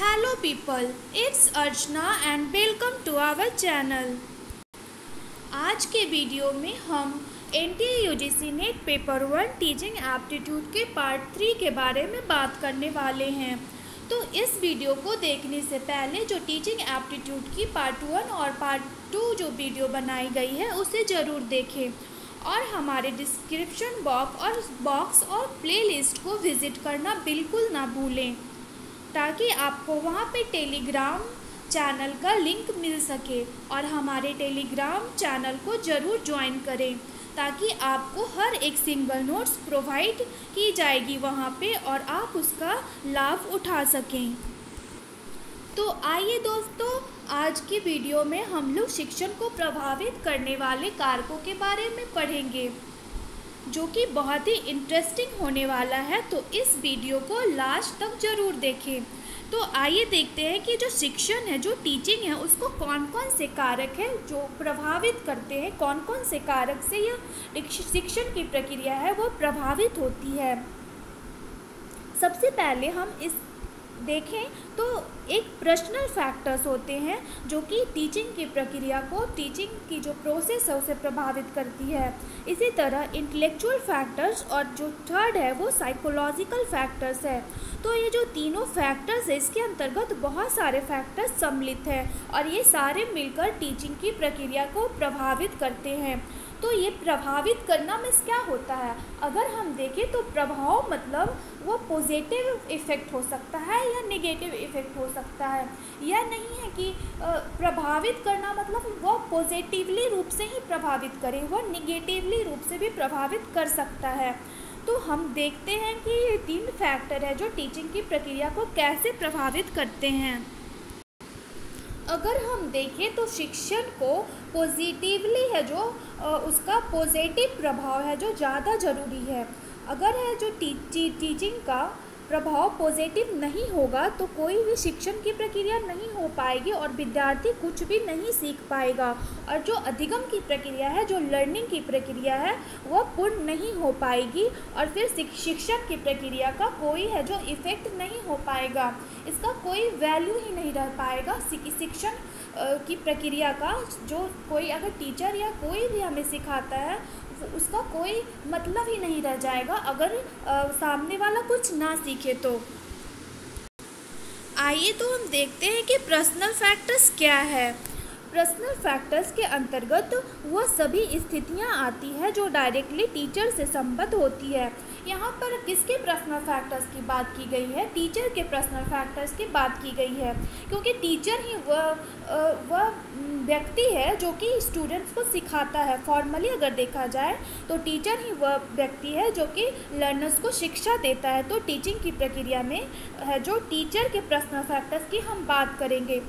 Hello people, it's Archana and welcome to our channel। आज के video में हम NTA UGC net paper 1 teaching aptitude के part 3 के बारे में बात करने वाले हैं। तो इस वीडियो को देखने से पहले जो टीचिंग एप्टीट्यूड की पार्ट 1 और पार्ट 2 जो वीडियो बनाई गई है उसे ज़रूर देखें और हमारे डिस्क्रिप्शन बॉक्स और प्लेलिस्ट को विज़िट करना बिल्कुल ना भूलें, ताकि आपको वहाँ पे टेलीग्राम चैनल का लिंक मिल सके और हमारे टेलीग्राम चैनल को ज़रूर ज्वाइन करें, ताकि आपको हर एक सिंगल नोट्स प्रोवाइड की जाएगी वहाँ पे और आप उसका लाभ उठा सकें। तो आइए दोस्तों, आज की वीडियो में हम लोग शिक्षण को प्रभावित करने वाले कारकों के बारे में पढ़ेंगे, जो कि बहुत ही इंटरेस्टिंग होने वाला है। तो इस वीडियो को लास्ट तक ज़रूर देखें। तो आइए देखते हैं कि जो शिक्षण है, जो टीचिंग है, उसको कौन कौन से कारक हैं जो प्रभावित करते हैं, कौन कौन से कारक से यह शिक्षण की प्रक्रिया है वो प्रभावित होती है। सबसे पहले हम इस देखें तो एक पर्सनल फैक्टर्स होते हैं जो कि टीचिंग की प्रक्रिया को, टीचिंग की जो प्रोसेस है उसे प्रभावित करती है। इसी तरह इंटेलेक्चुअल फैक्टर्स और जो थर्ड है वो साइकोलॉजिकल फैक्टर्स है। तो ये जो तीनों फैक्टर्स है इसके अंतर्गत बहुत सारे फैक्टर्स सम्मिलित हैं और ये सारे मिलकर टीचिंग की प्रक्रिया को प्रभावित करते हैं। तो ये प्रभावित करना मीन्स क्या होता है, अगर हम देखें तो प्रभाव मतलब वो पॉजिटिव इफ़ेक्ट हो सकता है या नेगेटिव इफ़ेक्ट हो सकता है। यह नहीं है कि प्रभावित करना मतलब वो पॉजिटिवली रूप से ही प्रभावित करे, वो नेगेटिवली रूप से भी प्रभावित कर सकता है। तो हम देखते हैं कि ये तीन फैक्टर है जो टीचिंग की प्रक्रिया को कैसे प्रभावित करते हैं। अगर हम देखें तो शिक्षण को पॉजिटिवली है जो उसका पॉजिटिव प्रभाव है जो ज़्यादा ज़रूरी है। अगर है जो टीचिंग का प्रभाव पॉजिटिव नहीं होगा तो कोई भी शिक्षण की प्रक्रिया नहीं हो पाएगी और विद्यार्थी कुछ भी नहीं सीख पाएगा, और जो अधिगम की प्रक्रिया है, जो लर्निंग की प्रक्रिया है, वह पूर्ण नहीं हो पाएगी और फिर शिक्षण की प्रक्रिया का कोई है जो इफ़ेक्ट नहीं हो पाएगा, इसका कोई वैल्यू ही नहीं रह पाएगा। शिक्षण की प्रक्रिया का जो कोई अगर टीचर या कोई भी हमें सिखाता है उसका कोई मतलब ही नहीं रह जाएगा अगर सामने वाला कुछ ना सीखे। तो आइए तो हम देखते हैं कि पर्सनल फैक्टर्स क्या है। पर्सनल फैक्टर्स के अंतर्गत वह सभी स्थितियां आती है जो डायरेक्टली टीचर से संबद्ध होती है। यहाँ पर किसके पर्सनल फैक्टर्स की बात की गई है, टीचर के पर्सनल फैक्टर्स की बात की गई है, क्योंकि टीचर ही वह व्यक्ति है जो कि स्टूडेंट्स को सिखाता है। फॉर्मली अगर देखा जाए तो टीचर ही वह व्यक्ति है जो कि लर्नर्स को शिक्षा देता है। तो टीचिंग की प्रक्रिया में है जो टीचर के पर्सनल फैक्टर्स की हम बात करेंगे।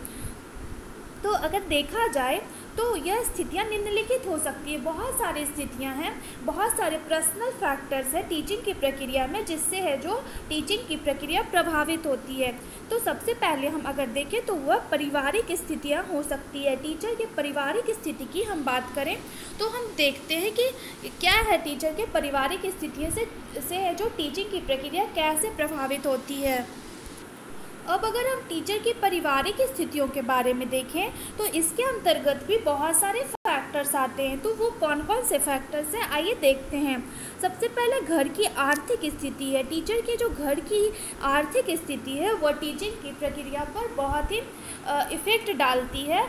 तो अगर देखा जाए तो यह स्थितियां निम्नलिखित हो सकती है। बहुत सारी स्थितियां हैं, बहुत सारे पर्सनल फैक्टर्स हैं टीचिंग की प्रक्रिया में जिससे है जो टीचिंग की प्रक्रिया प्रभावित होती है। तो सबसे पहले हम अगर देखें तो वह पारिवारिक स्थितियां हो सकती है। टीचर के पारिवारिक स्थिति की हम बात करें तो हम देखते हैं कि क्या है टीचर के पारिवारिक स्थितियों से है जो टीचिंग की प्रक्रिया कैसे प्रभावित होती है। अब अगर हम टीचर की पारिवारिक स्थितियों के बारे में देखें तो इसके अंतर्गत भी बहुत सारे फैक्टर्स आते हैं। तो वो कौन कौन से फैक्टर्स हैं आइए देखते हैं। सबसे पहले घर की आर्थिक स्थिति है। टीचर की जो घर की आर्थिक स्थिति है वह टीचिंग की प्रक्रिया पर बहुत ही इफ़ेक्ट डालती है।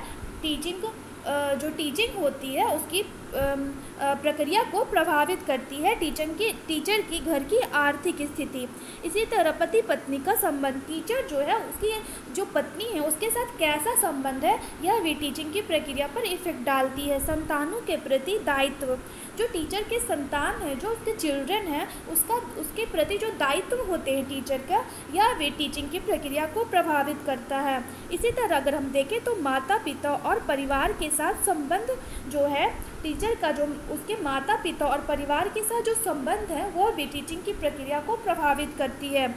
जो टीचिंग होती है उसकी प्रक्रिया को प्रभावित करती है टीचर की घर की आर्थिक स्थिति। इसी तरह पति पत्नी का संबंध, टीचर जो है उसकी जो पत्नी है उसके साथ कैसा संबंध है यह भी टीचिंग की प्रक्रिया पर इफेक्ट डालती है। संतानों के प्रति दायित्व, जो टीचर के संतान है, जो उसके चिल्ड्रन है, उसके प्रति जो दायित्व होते हैं टीचर का, यह भी टीचिंग की प्रक्रिया को प्रभावित करता है। इसी तरह अगर हम देखें तो माता पिता और परिवार के साथ संबंध जो है टीचर का, जो उसके माता पिता और परिवार के साथ जो संबंध है वह भी टीचिंग की प्रक्रिया को प्रभावित करती है।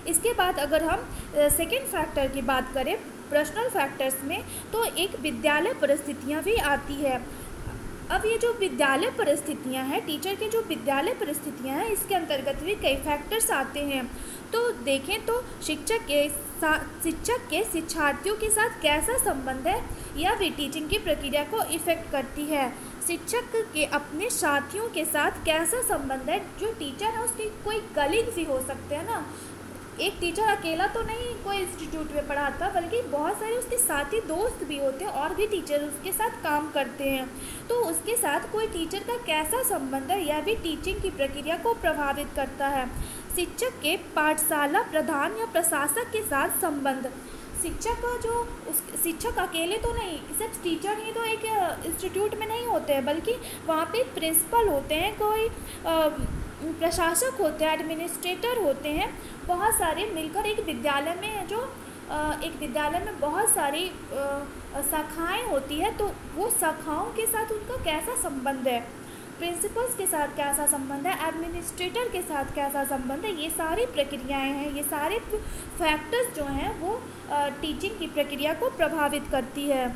इसके बाद अगर हम सेकेंड फैक्टर की बात करें पर्सनल फैक्टर्स में तो एक विद्यालय परिस्थितियाँ भी आती है। अब ये जो विद्यालय परिस्थितियाँ हैं, टीचर के जो विद्यालय परिस्थितियाँ हैं, इसके अंतर्गत भी कई फैक्टर्स आते हैं। तो देखें तो शिक्षक के शिक्षार्थियों के साथ कैसा संबंध है, यह भी टीचिंग की प्रक्रिया को इफ़ेक्ट करती है। शिक्षक के अपने साथियों के साथ कैसा संबंध है, जो टीचर है उसके कोई कलीग्स भी हो सकते हैं ना, एक टीचर अकेला तो नहीं कोई इंस्टीट्यूट में पढ़ाता, बल्कि बहुत सारे उसके साथी दोस्त भी होते हैं और भी टीचर उसके साथ काम करते हैं। तो उसके साथ कोई टीचर का कैसा संबंध है, यह भी टीचिंग की प्रक्रिया को प्रभावित करता है। शिक्षक के पाठशाला प्रधान या प्रशासक के साथ संबंध, शिक्षक अकेले तो नहीं, सिर्फ टीचर ही तो एक इंस्टीट्यूट में नहीं होते हैं, बल्कि वहाँ पे प्रिंसिपल होते हैं, कोई प्रशासक होते हैं, एडमिनिस्ट्रेटर होते हैं, बहुत सारे मिलकर एक विद्यालय में एक विद्यालय में बहुत सारी शाखाएं होती है। तो वो शाखाओं के साथ उनका कैसा संबंध है, प्रिंसिपल्स के साथ कैसा संबंध है, एडमिनिस्ट्रेटर के साथ कैसा संबंध है, ये सारी प्रक्रियाएं हैं, ये सारे फैक्टर्स जो हैं वो टीचिंग की प्रक्रिया को प्रभावित करती है।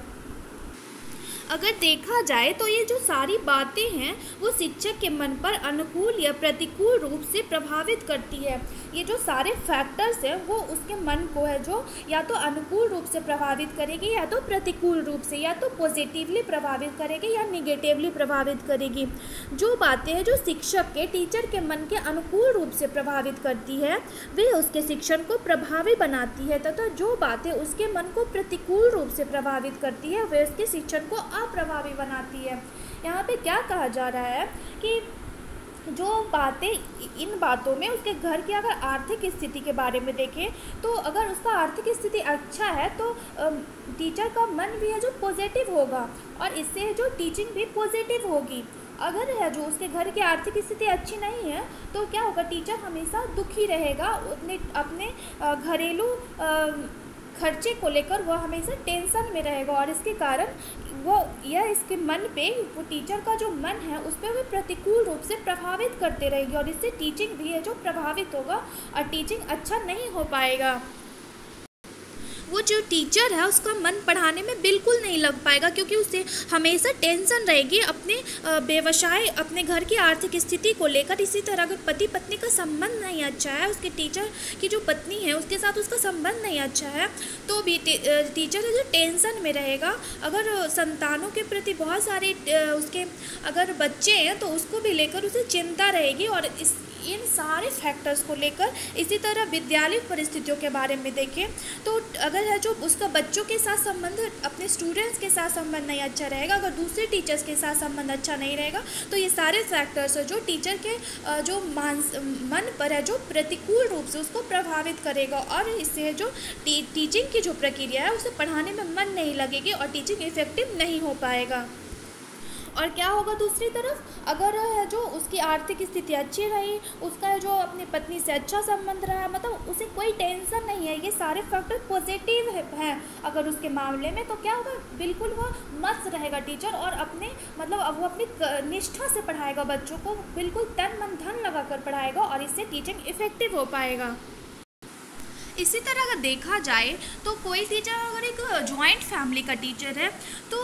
अगर देखा जाए तो ये जो सारी बातें हैं वो शिक्षक के मन पर अनुकूल या प्रतिकूल रूप से प्रभावित करती है। ये जो सारे फैक्टर्स हैं वो उसके मन को है जो या तो अनुकूल रूप से प्रभावित करेगी, या तो प्रतिकूल रूप से, या तो पॉजिटिवली प्रभावित करेगी या निगेटिवली प्रभावित करेगी। जो बातें हैं जो शिक्षक के टीचर के मन के अनुकूल रूप से प्रभावित करती है वे उसके शिक्षण को प्रभावी बनाती है, तथा जो बातें उसके मन को प्रतिकूल रूप से प्रभावित करती है वे उसके शिक्षण को अप्रभावी बनाती है। यहाँ पे क्या कहा जा रहा है कि जो बातें, इन बातों में उसके घर की अगर आर्थिक स्थिति के बारे में देखें तो अगर उसका आर्थिक स्थिति अच्छा है तो टीचर का मन भी है जो पॉजिटिव होगा और इससे जो टीचिंग भी पॉजिटिव होगी। अगर है जो उसके घर की आर्थिक स्थिति अच्छी नहीं है तो क्या होगा, टीचर हमेशा दुखी रहेगा, अपने घरेलू खर्चे को लेकर वह हमेशा टेंशन में रहेगा और इसके कारण इसके मन पे, वो टीचर का जो मन है उस पर वो प्रतिकूल रूप से प्रभावित करते रहेगी और इससे टीचिंग भी है जो प्रभावित होगा और टीचिंग अच्छा नहीं हो पाएगा। वो जो टीचर है उसका मन पढ़ाने में बिल्कुल नहीं लग पाएगा, क्योंकि उसे हमेशा टेंशन रहेगी अपने व्यवसाय, अपने घर की आर्थिक स्थिति को लेकर। इसी तरह अगर पति पत्नी का संबंध नहीं अच्छा है, उसके टीचर की जो पत्नी है उसके साथ उसका संबंध नहीं अच्छा है, तो भी टीचर है जो टेंशन में रहेगा। अगर संतानों के प्रति बहुत सारे उसके अगर बच्चे हैं तो उसको भी लेकर उसे चिंता रहेगी और इन सारे फैक्टर्स को लेकर। इसी तरह विद्यालय परिस्थितियों के बारे में देखें तो अगर है जो उसका बच्चों के साथ संबंध, अपने स्टूडेंट्स के साथ संबंध नहीं अच्छा रहेगा, अगर दूसरे टीचर्स के साथ संबंध अच्छा नहीं रहेगा, तो ये सारे फैक्टर्स है जो टीचर के जो मन पर है जो प्रतिकूल रूप से उसको प्रभावित करेगा और इससे जो टीचिंग की जो प्रक्रिया है उसे पढ़ाने में मन नहीं लगेगी और टीचिंग इफेक्टिव नहीं हो पाएगा। और क्या होगा दूसरी तरफ, अगर है जो उसकी आर्थिक स्थिति अच्छी रही, उसका जो अपनी पत्नी से अच्छा संबंध रहा, मतलब उसे कोई टेंशन नहीं है, ये सारे फैक्टर पॉजिटिव हैं अगर उसके मामले में, तो क्या होगा, बिल्कुल वो मस्त रहेगा टीचर और अपने मतलब वो अपनी निष्ठा से पढ़ाएगा, बच्चों को बिल्कुल तन मन धन लगा कर पढ़ाएगा और इससे टीचिंग इफेक्टिव हो पाएगा। इसी तरह अगर देखा जाए तो कोई टीचर अगर एक जॉइंट फैमिली का टीचर है तो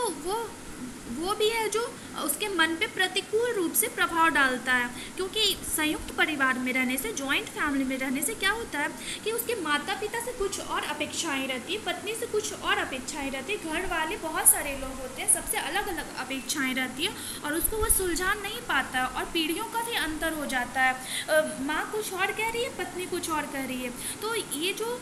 वो भी है जो उसके मन पे प्रतिकूल रूप से प्रभाव डालता है, क्योंकि संयुक्त परिवार में रहने से, जॉइंट फैमिली में रहने से क्या होता है कि उसके माता पिता से कुछ और अपेक्षाएं रहती है, पत्नी से कुछ और अपेक्षाएं रहती है, घर वाले बहुत सारे लोग होते हैं, सबसे अलग अलग अपेक्षाएं रहती है और उसको वह सुलझा नहीं पाता और पीढ़ियों का भी अंतर हो जाता है। माँ कुछ और कह रही है, पत्नी कुछ और कह रही है, तो ये जो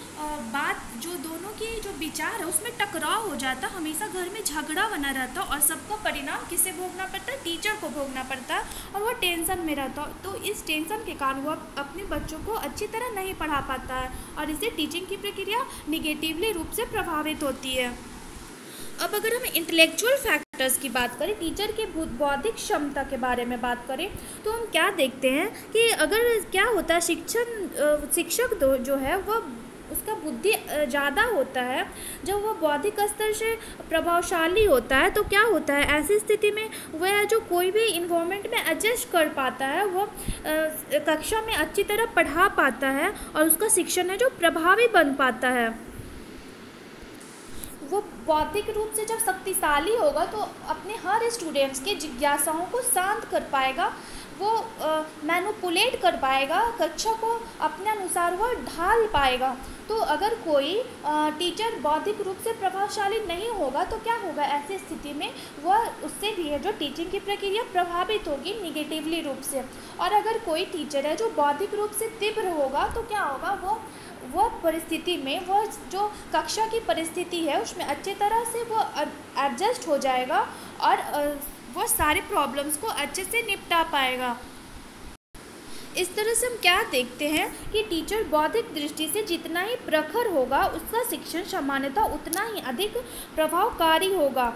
बात, जो दोनों की जो विचार है उसमें टकराव हो जाता, हमेशा घर में झगड़ा बना रहता और सबका परिणाम किसे भोगना पड़ता है, टीचर को भोगना पड़ता है और वो टेंशन में रहता। तो इस टेंशन के कारण वो अपने बच्चों को अच्छी तरह नहीं पढ़ा पाता है और इससे टीचिंग की प्रक्रिया निगेटिवली रूप से प्रभावित होती है। अब अगर हम इंटेलेक्चुअल फैक्टर्स की बात करें, टीचर के बौद्धिक क्षमता के बारे में बात करें, तो हम क्या देखते हैं कि अगर क्या होता है, शिक्षक जो है वह उसका बुद्धि ज़्यादा होता है, जब वह बौद्धिक स्तर से प्रभावशाली होता है तो क्या होता है, ऐसी स्थिति में वह जो कोई भी इन्वायरमेंट में एडजस्ट कर पाता है, वो कक्षा में अच्छी तरह पढ़ा पाता है और उसका शिक्षण है जो प्रभावी बन पाता है। वो बौद्धिक रूप से जब शक्तिशाली होगा तो अपने हर स्टूडेंट्स के जिज्ञासाओं को शांत कर पाएगा, वो मैनिपुलेट कर पाएगा, कक्षा को अपने अनुसार वो ढाल पाएगा। तो अगर कोई टीचर बौद्धिक रूप से प्रभावशाली नहीं होगा तो क्या होगा, ऐसी स्थिति में वह उससे भी है जो टीचिंग की प्रक्रिया प्रभावित होगी निगेटिवली रूप से। और अगर कोई टीचर है जो बौद्धिक रूप से तीव्र होगा तो क्या होगा, वो परिस्थिति में, वो जो कक्षा की परिस्थिति है उसमें अच्छे तरह से वो एडजस्ट हो जाएगा और वो सारे प्रॉब्लम्स को अच्छे से निपटा पाएगा। इस तरह से हम क्या देखते हैं कि टीचर बौद्धिक दृष्टि से जितना ही प्रखर होगा उसका शिक्षण सामान्यतः उतना ही अधिक प्रभावकारी होगा।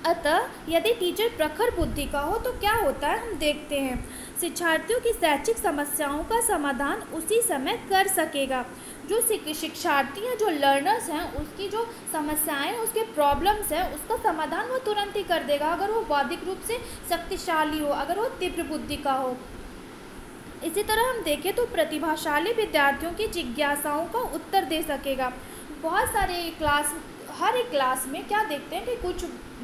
अतः यदि टीचर प्रखर बुद्धि का हो तो क्या होता है, हम देखते हैं शिक्षार्थियों की शैक्षिक समस्याओं का समाधान उसी समय कर सकेगा। जो शिक्षार्थी हैं, जो लर्नर्स हैं, उसकी जो समस्याएं, उसके प्रॉब्लम्स हैं, उसका समाधान वो तुरंत ही कर देगा अगर वो बौद्धिक रूप से शक्तिशाली हो, अगर वो तीव्र बुद्धि का हो। इसी तरह हम देखें तो प्रतिभाशाली विद्यार्थियों की जिज्ञासाओं का उत्तर दे सकेगा। बहुत सारे हर एक क्लास में क्या देखते हैं कि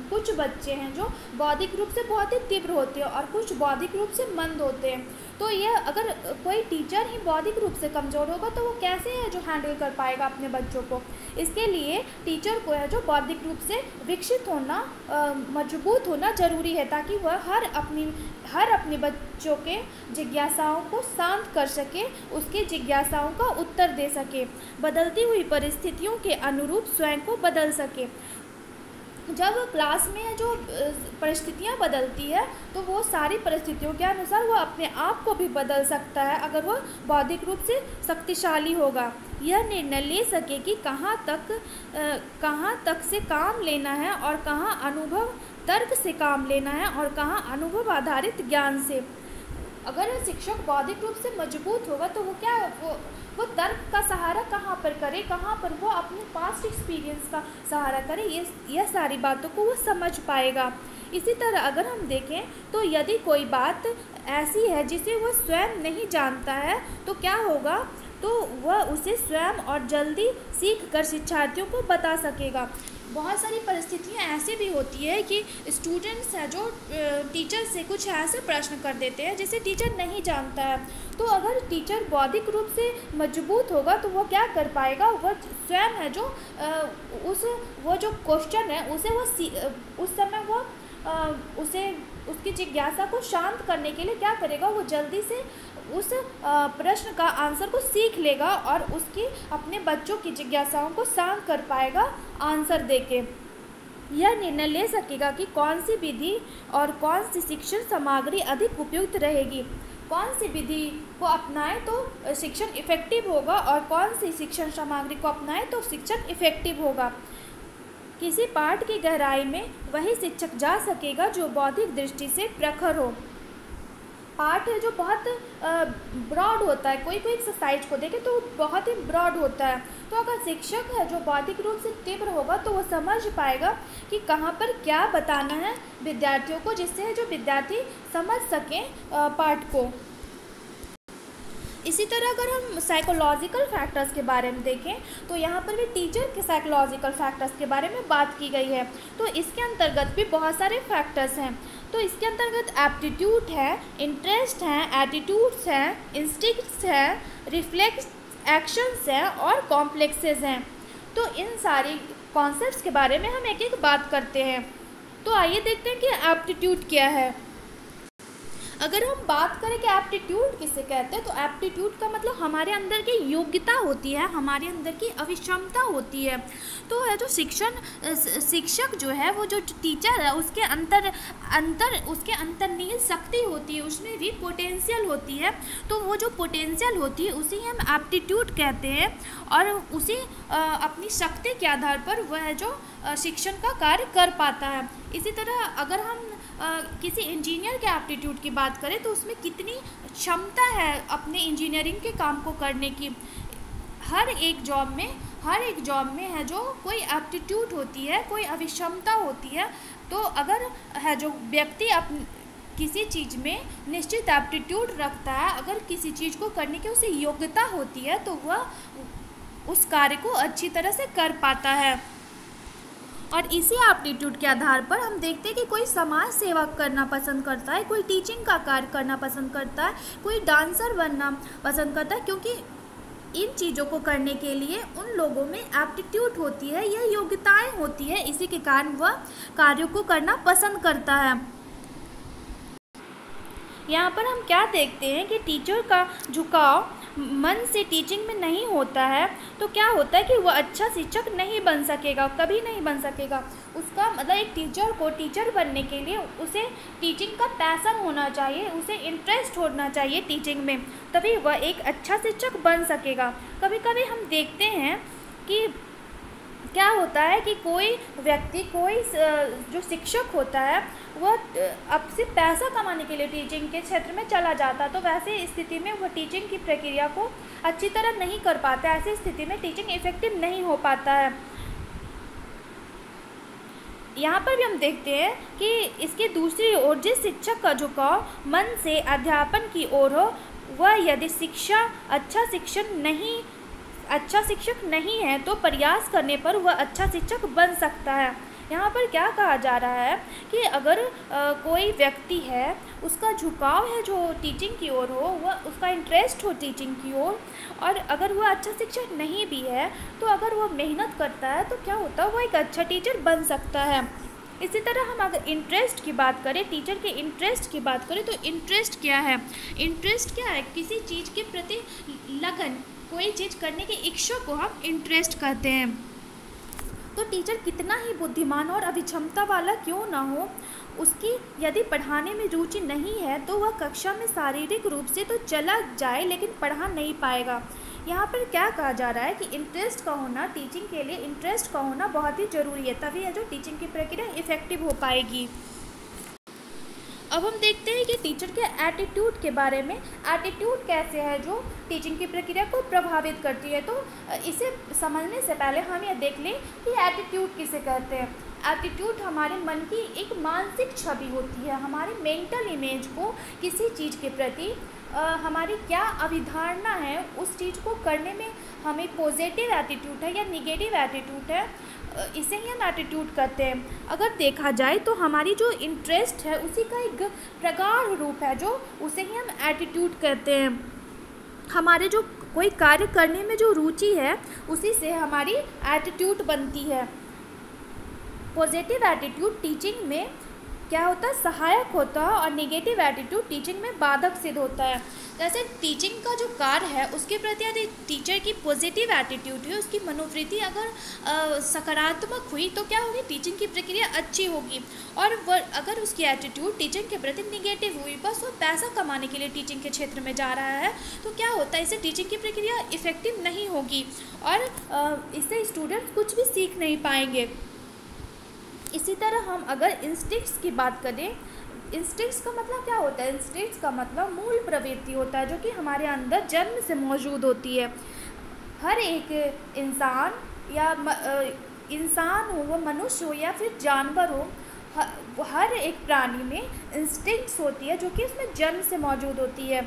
कुछ बच्चे हैं जो बौद्धिक रूप से बहुत ही तीव्र होते हैं और कुछ बौद्धिक रूप से मंद होते हैं। तो यह अगर कोई टीचर ही बौद्धिक रूप से कमज़ोर होगा तो वो कैसे है जो हैंडल कर पाएगा अपने बच्चों को। इसके लिए टीचर को है जो बौद्धिक रूप से विकसित होना, मजबूत होना ज़रूरी है ताकि वह हर अपने बच्चों के जिज्ञासाओं को शांत कर सके, उसके जिज्ञासाओं का उत्तर दे सके, बदलती हुई परिस्थितियों के अनुरूप स्वयं को बदल सके। जब क्लास में जो परिस्थितियाँ बदलती है तो वो सारी परिस्थितियों के अनुसार वो अपने आप को भी बदल सकता है अगर वो बौद्धिक रूप से शक्तिशाली होगा। यह निर्णय ले सके कि कहाँ तक से काम लेना है और कहाँ अनुभव तर्क से काम लेना है और कहाँ अनुभव आधारित ज्ञान से। अगर शिक्षक बौद्धिक रूप से मजबूत होगा तो वो तर्क का सहारा कहाँ पर करे, कहाँ पर वो अपने पास्ट एक्सपीरियंस का सहारा करे, यह सारी बातों को वो समझ पाएगा। इसी तरह अगर हम देखें तो यदि कोई बात ऐसी है जिसे वो स्वयं नहीं जानता है तो क्या होगा, तो वह उसे स्वयं और जल्दी सीख कर शिक्षार्थियों को बता सकेगा। बहुत सारी परिस्थितियाँ ऐसी भी होती है कि स्टूडेंट्स हैं जो टीचर से कुछ ऐसे प्रश्न कर देते हैं जिसे टीचर नहीं जानता है। तो अगर टीचर बौद्धिक रूप से मजबूत होगा तो वो क्या कर पाएगा, वह स्वयं है जो वो जो क्वेश्चन है उसे वो उस समय वो उसकी जिज्ञासा को शांत करने के लिए क्या करेगा, वो जल्दी से उस प्रश्न का आंसर को सीख लेगा और उसकी अपने बच्चों की जिज्ञासाओं को शांत कर पाएगा आंसर देके। यह निर्णय ले सकेगा कि कौन सी विधि और कौन सी शिक्षण सामग्री अधिक उपयुक्त रहेगी, कौन सी विधि को अपनाएं तो शिक्षण इफेक्टिव होगा और कौन सी शिक्षण सामग्री को अपनाएं तो शिक्षण इफेक्टिव होगा। किसी पाठ की गहराई में वही शिक्षक जा सकेगा जो बौद्धिक दृष्टि से प्रखर हो। पाठ है जो बहुत ब्रॉड होता है, कोई एक्सरसाइज को देखे तो बहुत ही ब्रॉड होता है। तो अगर शिक्षक है जो बौद्धिक रूप से तीव्र होगा तो वो समझ पाएगा कि कहाँ पर क्या बताना है विद्यार्थियों को, जिससे जो विद्यार्थी समझ सकें पाठ को। इसी तरह अगर हम साइकोलॉजिकल फैक्टर्स के बारे में देखें तो यहाँ पर भी टीचर के साइकोलॉजिकल फैक्टर्स के बारे में बात की गई है। तो इसके अंतर्गत भी बहुत सारे फैक्टर्स हैं। तो इसके अंतर्गत एप्टीट्यूड है, इंटरेस्ट हैं, एटीट्यूड्स हैं, इंस्टिंक्ट्स हैं, रिफ्लेक्स एक्शंस हैं और कॉम्प्लेक्सेस हैं। तो इन सारी कॉन्सेप्ट्स के बारे में हम एक एक बात करते हैं। तो आइए देखते हैं कि एप्टीट्यूड क्या है। अगर हम बात करें कि एप्टीट्यूड किसे कहते हैं तो एप्टीट्यूड का मतलब हमारे अंदर की योग्यता होती है, हमारे अंदर की अभिक्षमता होती है। तो है जो शिक्षक जो है, वो जो टीचर है उसके उसके अंतर्निहित शक्ति होती है, उसमें भी पोटेंशियल होती है। तो वो जो पोटेंशियल होती है उसी हम एप्टीट्यूड कहते हैं और उसी अपनी शक्ति के आधार पर वह जो शिक्षण का कार्य कर पाता है। इसी तरह अगर हम किसी इंजीनियर के एप्टीट्यूड की बात करें तो उसमें कितनी क्षमता है अपने इंजीनियरिंग के काम को करने की। हर एक जॉब में है जो कोई एप्टीट्यूड होती है, कोई अभिक्षमता होती है। तो अगर है जो व्यक्ति किसी चीज़ में निश्चित एप्टीट्यूड रखता है, अगर किसी चीज़ को करने की उसे योग्यता होती है तो उस कार्य को अच्छी तरह से कर पाता है। और इसी एप्टीट्यूड के आधार पर हम देखते हैं कि कोई समाज सेवा करना पसंद करता है, कोई टीचिंग का कार्य करना पसंद करता है, कोई डांसर बनना पसंद करता है, क्योंकि इन चीज़ों को करने के लिए उन लोगों में एप्टीट्यूड होती है, यह योग्यताएं होती है, इसी के कारण वह कार्यों को करना पसंद करता है। यहाँ पर हम क्या देखते हैं कि टीचर का झुकाव मन से टीचिंग में नहीं होता है, तो क्या होता है कि वह अच्छा शिक्षक नहीं बन सकेगा, कभी नहीं बन सकेगा। उसका मतलब एक टीचर को टीचर बनने के लिए उसे टीचिंग का पैशन होना चाहिए, उसे इंटरेस्ट होना चाहिए टीचिंग में, तभी वह एक अच्छा शिक्षक बन सकेगा। कभी कभी हम देखते हैं कि क्या होता है कि कोई व्यक्ति, कोई जो शिक्षक होता है वह अब से पैसा कमाने के लिए टीचिंग के क्षेत्र में चला जाता, तो वैसे स्थिति में वह टीचिंग की प्रक्रिया को अच्छी तरह नहीं कर पाता। ऐसी स्थिति में टीचिंग इफेक्टिव नहीं हो पाता है। यहाँ पर भी हम देखते हैं कि इसकी दूसरी ओर जिस शिक्षक का झुकाव मन से अध्यापन की ओर हो, वह यदि अच्छा शिक्षक नहीं है तो प्रयास करने पर वह अच्छा शिक्षक बन सकता है। यहाँ पर क्या कहा जा रहा है कि अगर कोई व्यक्ति है, उसका झुकाव है जो टीचिंग की ओर हो, वह उसका इंटरेस्ट हो टीचिंग की ओर, और अगर वह अच्छा शिक्षक नहीं भी है तो अगर वह मेहनत करता है तो क्या होता है, वह एक अच्छा टीचर बन सकता है। इसी तरह हम अगर इंटरेस्ट की बात करें, टीचर के इंटरेस्ट की बात करें, तो इंटरेस्ट क्या है? इंटरेस्ट क्या है? किसी चीज़ के प्रति लगन, कोई चीज़ करने की इच्छा को हम इंटरेस्ट कहते हैं। तो टीचर कितना ही बुद्धिमान और अभिक्षमता वाला क्यों ना हो, उसकी यदि पढ़ाने में रुचि नहीं है तो वह कक्षा में शारीरिक रूप से तो चला जाए लेकिन पढ़ा नहीं पाएगा। यहाँ पर क्या कहा जा रहा है कि इंटरेस्ट का होना, टीचिंग के लिए इंटरेस्ट का होना बहुत ही ज़रूरी है, तभी है जो टीचिंग की प्रक्रिया इफेक्टिव हो पाएगी। अब हम देखते हैं कि टीचर के एटीट्यूड के बारे में। एटीट्यूड कैसे है जो टीचिंग की प्रक्रिया को प्रभावित करती है, तो इसे समझने से पहले हम यह देख लें कि एटीट्यूड किसे कहते हैं। एटीट्यूड हमारे मन की एक मानसिक छवि होती है, हमारे मेंटल इमेज को किसी चीज़ के प्रति हमारी क्या अभिधारणा है, उस चीज़ को करने में हमें पॉजिटिव एटीट्यूड है या निगेटिव एटीट्यूड है, इसे ही हम एटीट्यूड कहते हैं। अगर देखा जाए तो हमारी जो इंटरेस्ट है उसी का एक प्रगाढ़ रूप है, जो उसे ही हम एटीट्यूड कहते हैं। हमारे जो कोई कार्य करने में जो रुचि है उसी से हमारी एटीट्यूड बनती है। पॉजिटिव एटीट्यूड टीचिंग में क्या होता है, सहायक होता है, और नेगेटिव एटीट्यूड टीचिंग में बाधक सिद्ध होता है। जैसे टीचिंग का जो कार्य है उसके प्रति यदि टीचर की पॉजिटिव एटीट्यूड है, उसकी मनोवृत्ति अगर सकारात्मक हुई तो क्या होगी, टीचिंग की प्रक्रिया अच्छी होगी। और अगर उसकी एटीट्यूड टीचिंग के प्रति निगेटिव हुई, बस वो पैसा कमाने के लिए टीचिंग के क्षेत्र में जा रहा है, तो क्या होता है, इससे टीचिंग की प्रक्रिया इफेक्टिव नहीं होगी और इससे स्टूडेंट्स कुछ भी सीख नहीं पाएंगे। इसी तरह हम अगर इंस्टिंक्ट्स की बात करें, इंस्टिंक्ट्स का मतलब क्या होता है? इंस्टिंक्ट्स का मतलब मूल प्रवृत्ति होता है जो कि हमारे अंदर जन्म से मौजूद होती है। हर एक इंसान या इंसान हो, वो मनुष्य हो या फिर जानवर हो, हर एक प्राणी में इंस्टिंक्ट्स होती है जो कि उसमें जन्म से मौजूद होती है।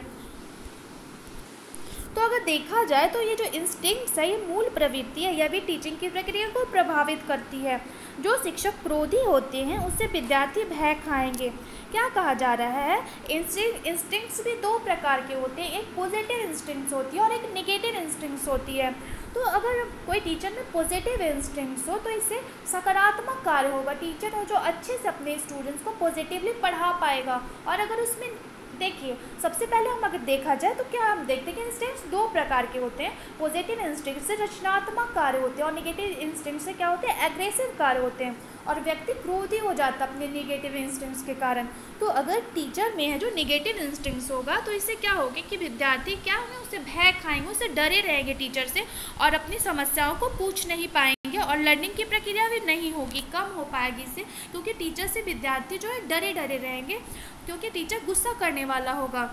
तो अगर देखा जाए तो ये जो इंस्टिंक्ट्स है, ये मूल प्रवृत्ति है, यह भी टीचिंग की प्रक्रिया को प्रभावित करती है। जो शिक्षक क्रोधी होते हैं उससे विद्यार्थी भय खाएंगे। क्या कहा जा रहा है, इंस्टिंक्ट्स भी दो प्रकार के होते हैं, एक पॉजिटिव इंस्टिंक्ट्स होती है और एक नेगेटिव इंस्टिंक्ट्स होती है। तो अगर कोई टीचर में पॉजिटिव इंस्टिंक्ट्स हो तो इससे सकारात्मक कार्य होगा, टीचर है जो अच्छे से अपने स्टूडेंट्स को पॉजिटिवली पढ़ा पाएगा। और अगर उसमें देखिए, सबसे पहले हम अगर देखा जाए तो क्या हम देखते हैं कि इंस्टिंक्ट्स दो प्रकार के होते हैं। पॉजिटिव इंस्टिंक्ट से रचनात्मक कार्य होते हैं और नेगेटिव इंस्टिंक्ट से क्या होते हैं, एग्रेसिव कार्य होते हैं, और व्यक्ति क्रोधी हो जाता है अपने नेगेटिव इंस्टिंक्ट्स के कारण। तो अगर टीचर में है जो नेगेटिव इंस्टिंक्ट्स होगा तो इससे क्या होगा कि विद्यार्थी क्या होंगे, उससे भय खाएंगे, उससे डरे रहेंगे टीचर से, और अपनी समस्याओं को पूछ नहीं पाएंगे, और लर्निंग की प्रक्रिया भी नहीं होगी, कम हो पाएगी इससे, क्योंकि टीचर से विद्यार्थी जो है डरे रहेंगे, क्योंकि टीचर गुस्सा करने वाला होगा।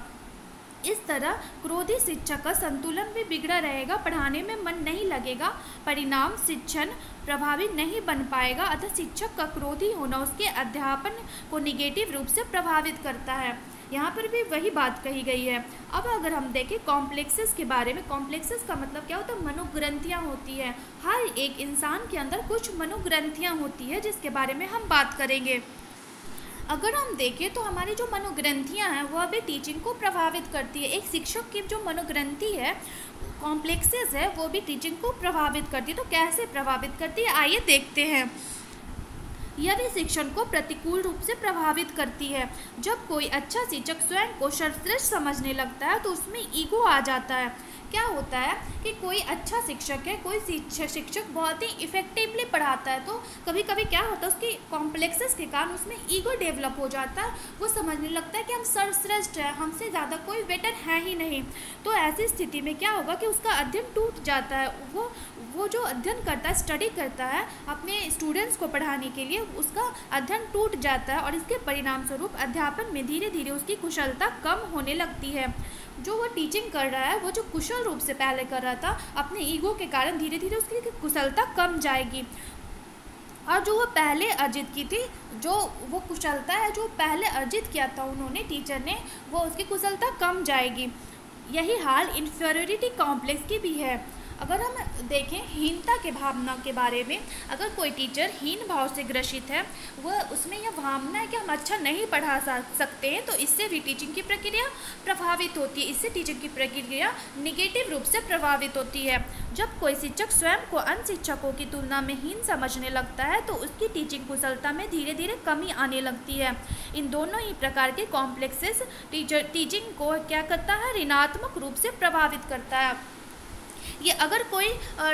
इस तरह क्रोधी शिक्षक का संतुलन भी बिगड़ा रहेगा, पढ़ाने में मन नहीं लगेगा, परिणाम शिक्षण प्रभावी नहीं बन पाएगा। अतः शिक्षक का क्रोधी होना उसके अध्यापन को निगेटिव रूप से प्रभावित करता है। यहाँ पर भी वही बात कही गई है। अब अगर हम देखें कॉम्प्लेक्सेस के बारे में, कॉम्प्लेक्सेस का मतलब क्या होता है? मनोग्रंथियाँ होती है। हर एक इंसान के अंदर कुछ मनोग्रंथियाँ होती है जिसके बारे में हम बात करेंगे। अगर हम देखें तो हमारी जो मनोग्रंथियाँ हैं वह भी टीचिंग को प्रभावित करती है। एक शिक्षक की जो मनोग्रंथि है, कॉम्प्लेक्सेस है, वो भी टीचिंग को प्रभावित करती है। तो कैसे प्रभावित करती है, आइए देखते हैं। यह भी शिक्षण को प्रतिकूल रूप से प्रभावित करती है। जब कोई अच्छा शिक्षक स्वयं को सर्वश्रेष्ठ समझने लगता है तो उसमें ईगो आ जाता है। क्या होता है कि कोई अच्छा शिक्षक है, कोई शिक्षक बहुत ही इफेक्टिवली पढ़ाता है, तो कभी कभी क्या होता है उसके कॉम्प्लेक्सेस के कारण उसमें ईगो डेवलप हो जाता है। वो समझने लगता है कि हम सर्वश्रेष्ठ हैं, हमसे ज़्यादा कोई बेटर है ही नहीं। तो ऐसी स्थिति में क्या होगा कि उसका अध्ययन टूट जाता है। वो जो अध्ययन करता है, स्टडी करता है अपने स्टूडेंट्स को पढ़ाने के लिए, उसका अध्ययन टूट जाता है और इसके परिणाम स्वरूप अध्यापन में धीरे धीरे उसकी कुशलता कम होने लगती है। जो वो टीचिंग कर रहा है, वो जो कुशल रूप से पहले कर रहा था, अपने ईगो के कारण धीरे धीरे उसकी कुशलता कम जाएगी। और जो वो पहले अर्जित की थी, जो वो कुशलता है जो पहले अर्जित किया था उन्होंने, टीचर ने, वो उसकी कुशलता कम जाएगी। यही हाल इन्फीरियरिटी कॉम्प्लेक्स की भी है। अगर हम देखें हीनता के भावना के बारे में, अगर कोई टीचर हीन भाव से ग्रसित है, वह उसमें यह भावना है कि हम अच्छा नहीं पढ़ा सकते हैं, तो इससे भी टीचिंग की प्रक्रिया प्रभावित होती है। इससे टीचिंग की प्रक्रिया निगेटिव रूप से प्रभावित होती है। जब कोई शिक्षक स्वयं को अन्य शिक्षकों की तुलना में हीन समझने लगता है तो उसकी टीचिंग कुशलता में धीरे धीरे कमी आने लगती है। इन दोनों ही प्रकार के कॉम्प्लेक्सेस टीचिंग को क्या करता है? ऋणात्मक रूप से प्रभावित करता है। ये अगर कोई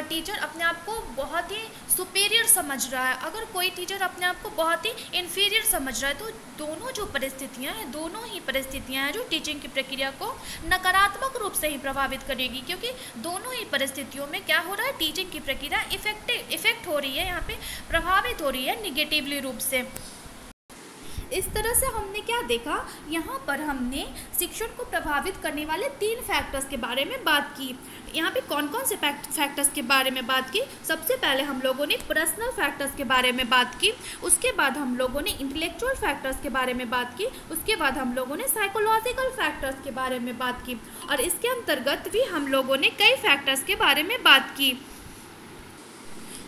टीचर अपने आप को बहुत ही सुपीरियर समझ रहा है, अगर कोई टीचर अपने आप को बहुत ही इन्फीरियर समझ रहा है, तो दोनों जो परिस्थितियां हैं, दोनों ही परिस्थितियां हैं जो टीचिंग की प्रक्रिया को नकारात्मक रूप से ही प्रभावित करेगी। क्योंकि दोनों ही परिस्थितियों में क्या हो रहा है? टीचिंग की प्रक्रिया इफेक्ट हो रही है, यहाँ पे प्रभावित हो रही है निगेटिवली रूप से। इस तरह से हमने क्या देखा, यहाँ पर हमने शिक्षण को प्रभावित करने वाले 3 फैक्टर्स के बारे में बात की। यहाँ पे कौन कौन से फैक्टर्स के बारे में बात की? सबसे पहले हम लोगों ने पर्सनल फैक्टर्स के बारे में बात की, उसके बाद हम लोगों ने इंटेलेक्चुअल फैक्टर्स के बारे में बात की, उसके बाद हम लोगों ने साइकोलॉजिकल फैक्टर्स के बारे में बात की, और इसके अंतर्गत भी हम लोगों ने कई फैक्टर्स के बारे में बात की।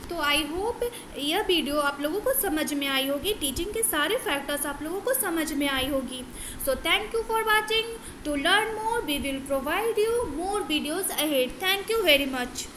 तो आई होप यह वीडियो आप लोगों को समझ में आई होगी, टीचिंग के सारे फैक्टर्स आप लोगों को समझ में आई होगी। So thank you for watching. To learn more we will provide you more videos ahead. Thank you very much.